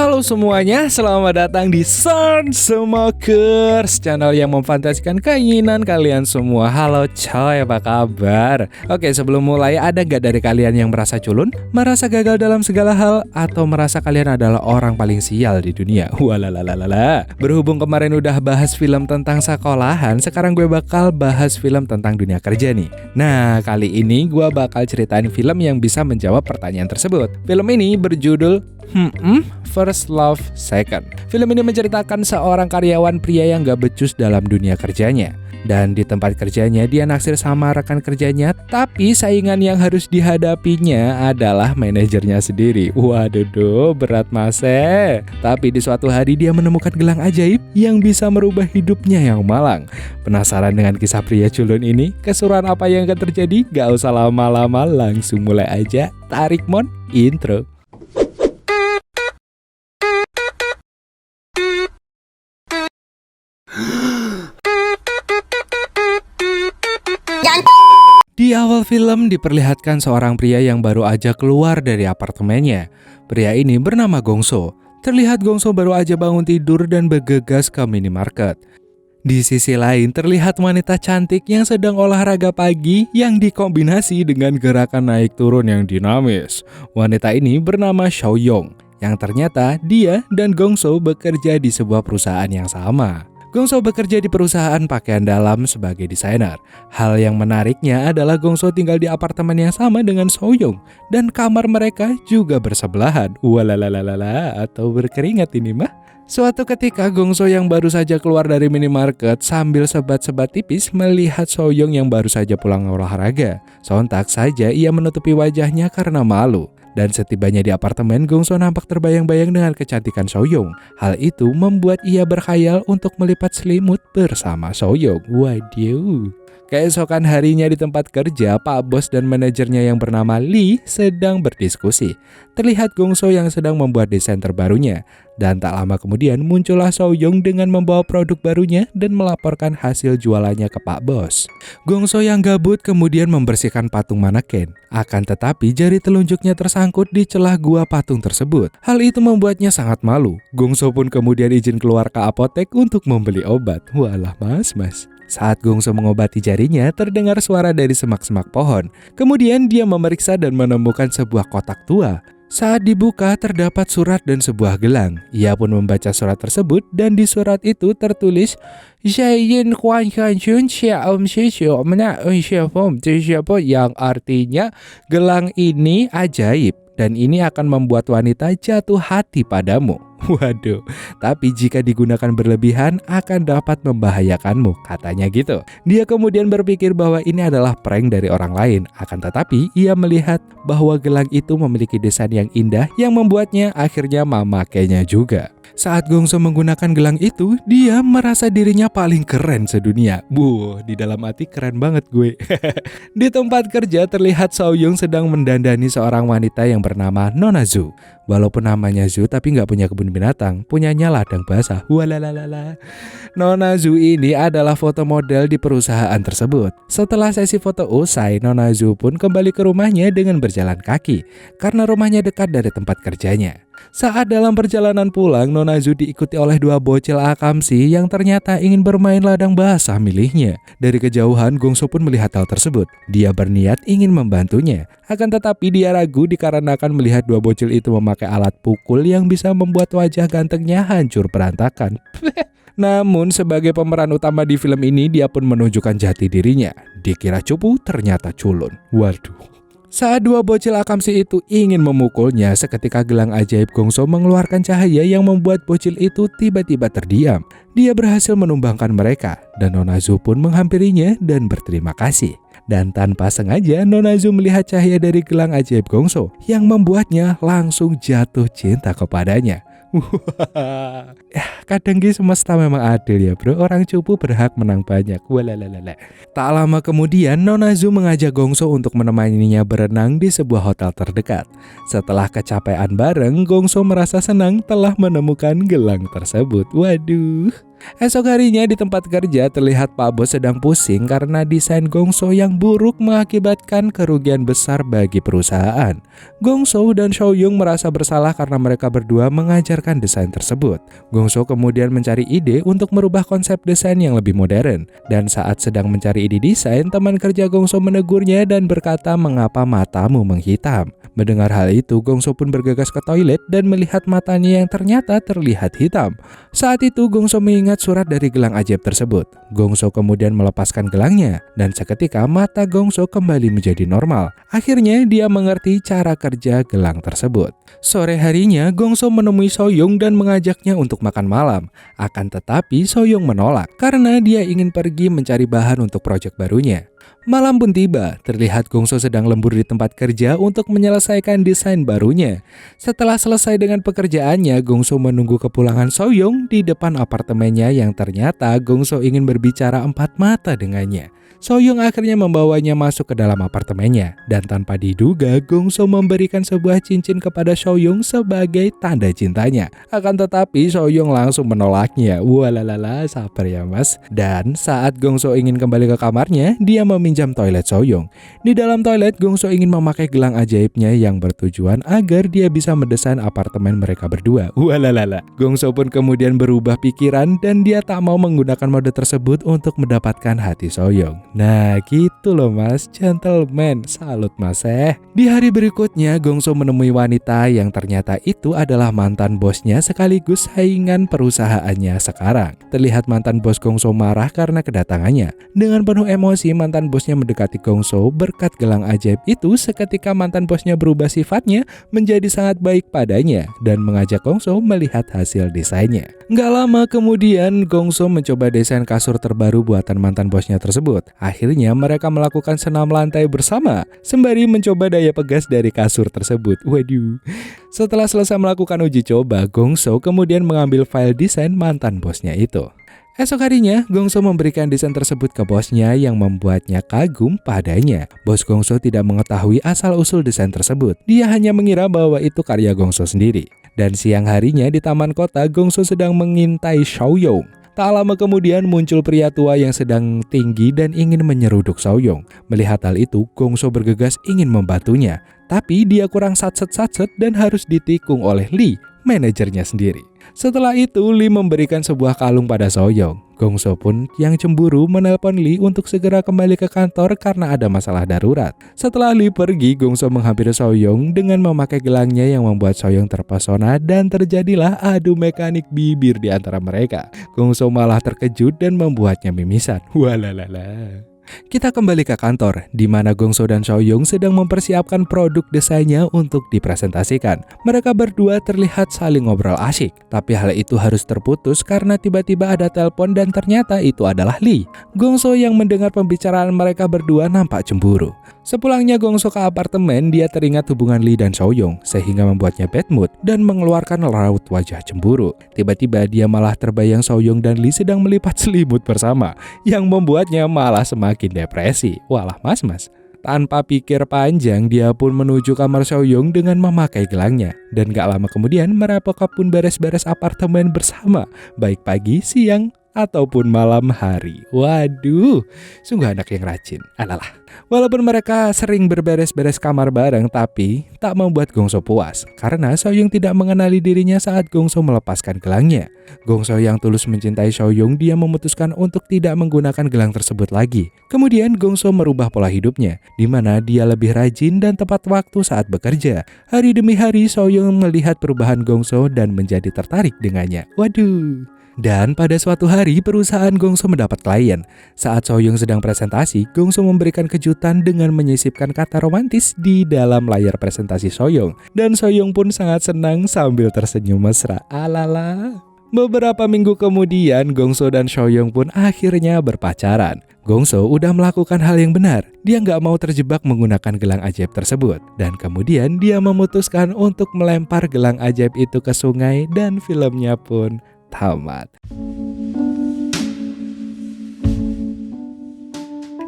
Halo semuanya, selamat datang di Sun Smokers, channel yang memfantasikan keinginan kalian semua. Halo coy, apa kabar? Oke, sebelum mulai, ada gak dari kalian yang merasa culun, merasa gagal dalam segala hal, atau merasa kalian adalah orang paling sial di dunia? Walalalala. Berhubung kemarin udah bahas film tentang sekolahan, sekarang gue bakal bahas film tentang dunia kerja nih. Nah, kali ini gue bakal ceritain film yang bisa menjawab pertanyaan tersebut. Film ini berjudul First Love Second. Film ini menceritakan seorang karyawan pria yang gak becus dalam dunia kerjanya. Dan di tempat kerjanya dia naksir sama rekan kerjanya, tapi saingan yang harus dihadapinya adalah manajernya sendiri. Waduh, berat mase. Tapi di suatu hari dia menemukan gelang ajaib yang bisa merubah hidupnya yang malang. Penasaran dengan kisah pria culun ini? Keseruan apa yang akan terjadi? Gak usah lama-lama, langsung mulai aja. Tarik mon, intro. Di awal film diperlihatkan seorang pria yang baru aja keluar dari apartemennya. Pria ini bernama Gongso. Terlihat Gongso baru aja bangun tidur dan bergegas ke minimarket. Di sisi lain terlihat wanita cantik yang sedang olahraga pagi yang dikombinasi dengan gerakan naik turun yang dinamis. Wanita ini bernama Xiaoyong, yang ternyata dia dan Gongso bekerja di sebuah perusahaan yang sama. Gongso bekerja di perusahaan pakaian dalam sebagai desainer. Hal yang menariknya adalah Gongso tinggal di apartemen yang sama dengan Xiaoyong dan kamar mereka juga bersebelahan. Walalalala, atau berkeringat ini mah. Suatu ketika Gongso yang baru saja keluar dari minimarket sambil sebat-sebat tipis melihat Xiaoyong yang baru saja pulang olahraga. Sontak saja ia menutupi wajahnya karena malu. Dan setibanya di apartemen, Gongso nampak terbayang-bayang dengan kecantikan Xiaoyong. Hal itu membuat ia berkhayal untuk melipat selimut bersama Xiaoyong. Waduh. Keesokan harinya di tempat kerja, Pak Bos dan manajernya yang bernama Lee sedang berdiskusi. Terlihat Gongso yang sedang membuat desain terbarunya. Dan tak lama kemudian muncullah Xiaoyong dengan membawa produk barunya dan melaporkan hasil jualannya ke Pak Bos. Gongso yang gabut kemudian membersihkan patung maneken. Akan tetapi jari telunjuknya tersangkut di celah gua patung tersebut. Hal itu membuatnya sangat malu. Gongso pun kemudian izin keluar ke apotek untuk membeli obat. Walah mas. Saat Gongso mengobati jarinya, terdengar suara dari semak-semak pohon. Kemudian dia memeriksa dan menemukan sebuah kotak tua. Saat dibuka, terdapat surat dan sebuah gelang. Ia pun membaca surat tersebut dan di surat itu tertulis yang artinya gelang ini ajaib dan ini akan membuat wanita jatuh hati padamu. Waduh, tapi jika digunakan berlebihan akan dapat membahayakanmu, katanya gitu. Dia kemudian berpikir bahwa ini adalah prank dari orang lain. Akan tetapi ia melihat bahwa gelang itu memiliki desain yang indah yang membuatnya akhirnya memakainya juga. Saat Gongso menggunakan gelang itu, dia merasa dirinya paling keren sedunia. Di dalam hati keren banget gue. Di tempat kerja terlihat Xiaoyong sedang mendandani seorang wanita yang bernama Nona Zhu. Walaupun namanya Zhu tapi nggak punya kebun binatang, punyanya ladang basah. Walalalala. Nona Zhu ini adalah foto model di perusahaan tersebut. Setelah sesi foto usai, Nona Zhu pun kembali ke rumahnya dengan berjalan kaki karena rumahnya dekat dari tempat kerjanya. Saat dalam perjalanan pulang, Nona Zhu diikuti oleh dua bocil akamsi yang ternyata ingin bermain ladang basah miliknya. Dari kejauhan, Gongso pun melihat hal tersebut. Dia berniat ingin membantunya. Akan tetapi dia ragu dikarenakan melihat dua bocil itu memakai alat pukul yang bisa membuat wajah gantengnya hancur berantakan. Namun sebagai pemeran utama di film ini, dia pun menunjukkan jati dirinya. Dikira cupu, ternyata culun. Waduh. Saat dua bocil akamsi itu ingin memukulnya, seketika gelang ajaib Gongso mengeluarkan cahaya yang membuat bocil itu tiba-tiba terdiam. Dia berhasil menumbangkan mereka, dan Nona Zhu pun menghampirinya dan berterima kasih. Dan tanpa sengaja, Nona Zhu melihat cahaya dari gelang ajaib Gongso yang membuatnya langsung jatuh cinta kepadanya. Kadang semesta memang adil ya bro, orang cupu berhak menang banyak. Walalalala. Tak lama kemudian Nona Zhu mengajak Gongso untuk menemaninya berenang di sebuah hotel terdekat. Setelah kecapean bareng, Gongso merasa senang telah menemukan gelang tersebut. Waduh. Esok harinya di tempat kerja terlihat Pak Bos sedang pusing karena desain Gongso yang buruk mengakibatkan kerugian besar bagi perusahaan. Gongso dan Soyoung merasa bersalah karena mereka berdua mengajarkan desain tersebut. Gongso kemudian mencari ide untuk merubah konsep desain yang lebih modern. Dan saat sedang mencari ide desain, teman kerja Gongso menegurnya dan berkata, "Mengapa matamu menghitam?" Mendengar hal itu, Gongso pun bergegas ke toilet dan melihat matanya yang ternyata terlihat hitam. Saat itu Gongso mengingat surat dari gelang ajaib tersebut. Gongso kemudian melepaskan gelangnya dan seketika mata Gongso kembali menjadi normal. Akhirnya dia mengerti cara kerja gelang tersebut. Sore harinya Gongso menemui Soyoung dan mengajaknya untuk makan malam. Akan tetapi Soyoung menolak karena dia ingin pergi mencari bahan untuk proyek barunya. Malam pun tiba, terlihat Gongso sedang lembur di tempat kerja untuk menyelesaikan desain barunya. Setelah selesai dengan pekerjaannya, Gongso menunggu kepulangan Soyoung di depan apartemennya yang ternyata Gongso ingin berbicara empat mata dengannya. Soyoung akhirnya membawanya masuk ke dalam apartemennya dan tanpa diduga Gongso memberikan sebuah cincin kepada Soyoung sebagai tanda cintanya. Akan tetapi Soyoung langsung menolaknya. Walalala, sabar ya mas. Dan saat Gongso ingin kembali ke kamarnya, dia meminjam toilet Soyoung. Di dalam toilet, Gongso ingin memakai gelang ajaibnya yang bertujuan agar dia bisa mendesain apartemen mereka berdua. Walalala. Gongso pun kemudian berubah pikiran dan dia tak mau menggunakan mode tersebut untuk mendapatkan hati Soyoung. Nah gitu loh mas, gentleman, salut mas. Di hari berikutnya Gongso menemui wanita yang ternyata itu adalah mantan bosnya sekaligus saingan perusahaannya sekarang. Terlihat mantan bos Gongso marah karena kedatangannya. Dengan penuh emosi mantan bosnya mendekati Gongso. Berkat gelang ajaib itu seketika mantan bosnya berubah sifatnya menjadi sangat baik padanya dan mengajak Gongso melihat hasil desainnya. Nggak lama kemudian Gongso mencoba desain kasur terbaru buatan mantan bosnya tersebut. Akhirnya mereka melakukan senam lantai bersama sembari mencoba daya pegas dari kasur tersebut. Waduh. Setelah selesai melakukan uji coba, Gongso kemudian mengambil file desain mantan bosnya itu. Esok harinya, Gongso memberikan desain tersebut ke bosnya yang membuatnya kagum padanya. Bos Gongso tidak mengetahui asal-usul desain tersebut. Dia hanya mengira bahwa itu karya Gongso sendiri. Dan siang harinya di taman kota, Gongso sedang mengintai Soyoung. Tak lama kemudian muncul pria tua yang sedang tinggi dan ingin menyeruduk Soyoung. Melihat hal itu, Gongso bergegas ingin membantunya. Tapi dia kurang satset-satset dan harus ditikung oleh Lee, manajernya sendiri. Setelah itu, Lee memberikan sebuah kalung pada Soyoung. Gongso pun yang cemburu menelpon Lee untuk segera kembali ke kantor karena ada masalah darurat. Setelah Lee pergi, Gongso menghampiri Soyoung dengan memakai gelangnya yang membuat Soyoung terpesona dan terjadilah adu mekanik bibir di antara mereka. Gongso malah terkejut dan membuatnya mimisan. Walalala. Kita kembali ke kantor, di mana Gongso dan Soyoung sedang mempersiapkan produk desainnya untuk dipresentasikan. Mereka berdua terlihat saling ngobrol asyik, tapi hal itu harus terputus karena tiba-tiba ada telepon dan ternyata itu adalah Lee. Gongso yang mendengar pembicaraan mereka berdua nampak cemburu. Sepulangnya Gongso ke apartemen, dia teringat hubungan Lee dan Soyoung, sehingga membuatnya bad mood dan mengeluarkan raut wajah cemburu. Tiba-tiba dia malah terbayang Soyoung dan Lee sedang melipat selimut bersama, yang membuatnya malah semakin depresi. Walah mas. Tanpa pikir panjang, dia pun menuju kamar Soyoung dengan memakai gelangnya. Dan gak lama kemudian mereka pun beres-beres apartemen bersama, baik pagi, siang, ataupun malam hari. Waduh, sungguh anak yang rajin. Alalah. Walaupun mereka sering berberes-beres kamar bareng, tapi tak membuat Gongso puas karena Soyoung tidak mengenali dirinya saat Gongso melepaskan gelangnya. Gongso yang tulus mencintai Soyoung, dia memutuskan untuk tidak menggunakan gelang tersebut lagi. Kemudian Gongso merubah pola hidupnya, di mana dia lebih rajin dan tepat waktu saat bekerja. Hari demi hari Soyoung melihat perubahan Gongso dan menjadi tertarik dengannya. Waduh. Dan pada suatu hari perusahaan Gongso mendapat klien. Saat Soyoung sedang presentasi, Gongso memberikan kejutan dengan menyisipkan kata romantis di dalam layar presentasi Soyoung. Dan Soyoung pun sangat senang sambil tersenyum mesra. Alala. Beberapa minggu kemudian, Gongso dan Soyoung pun akhirnya berpacaran. Gongso udah melakukan hal yang benar. Dia nggak mau terjebak menggunakan gelang ajaib tersebut. Dan kemudian dia memutuskan untuk melempar gelang ajaib itu ke sungai dan filmnya pun tamat.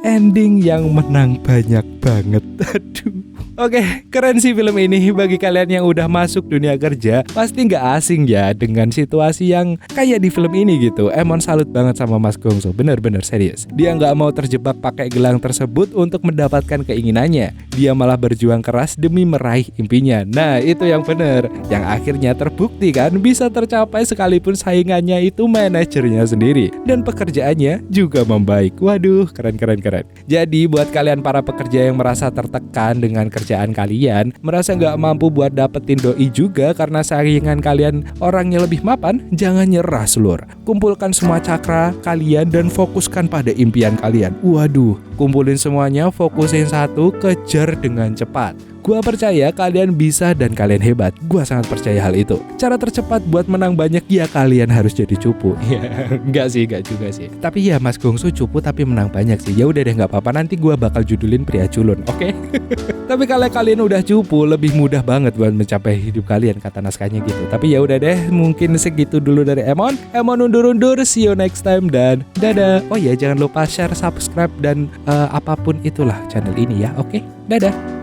Ending yang menang banyak banget. Aduh. Oke, keren sih film ini. Bagi kalian yang udah masuk dunia kerja, pasti nggak asing ya dengan situasi yang kayak di film ini gitu. Emon salut banget sama Mas Gongso, bener-bener serius. Dia nggak mau terjebak pakai gelang tersebut untuk mendapatkan keinginannya. Dia malah berjuang keras demi meraih impinya. Nah, itu yang bener. Yang akhirnya terbukti kan bisa tercapai sekalipun saingannya itu manajernya sendiri. Dan pekerjaannya juga membaik. Waduh, keren. Jadi buat kalian para pekerja yang merasa tertekan dengan kerjaan kalian, merasa nggak mampu buat dapetin doi juga karena saingan kalian orangnya lebih mapan, jangan nyerah seluruh. Kumpulkan semua cakra kalian dan fokuskan pada impian kalian. Waduh, kumpulin semuanya, fokusin satu, kejar dengan cepat. Gua percaya kalian bisa dan kalian hebat. Gua sangat percaya hal itu. Cara tercepat buat menang banyak ya kalian harus jadi cupu. Ya, enggak juga sih. Tapi ya Mas Gongsu cupu tapi menang banyak sih. Ya udah deh, nggak apa-apa, nanti gua bakal judulin pria culun, oke? Tapi kalau kalian udah cupu, lebih mudah banget buat mencapai hidup kalian, kata naskahnya gitu. Tapi ya udah deh, mungkin segitu dulu dari Emon. Emon undur-undur, see you next time dan dadah. Oh ya, jangan lupa share, subscribe dan apapun itulah channel ini ya, oke? Dadah.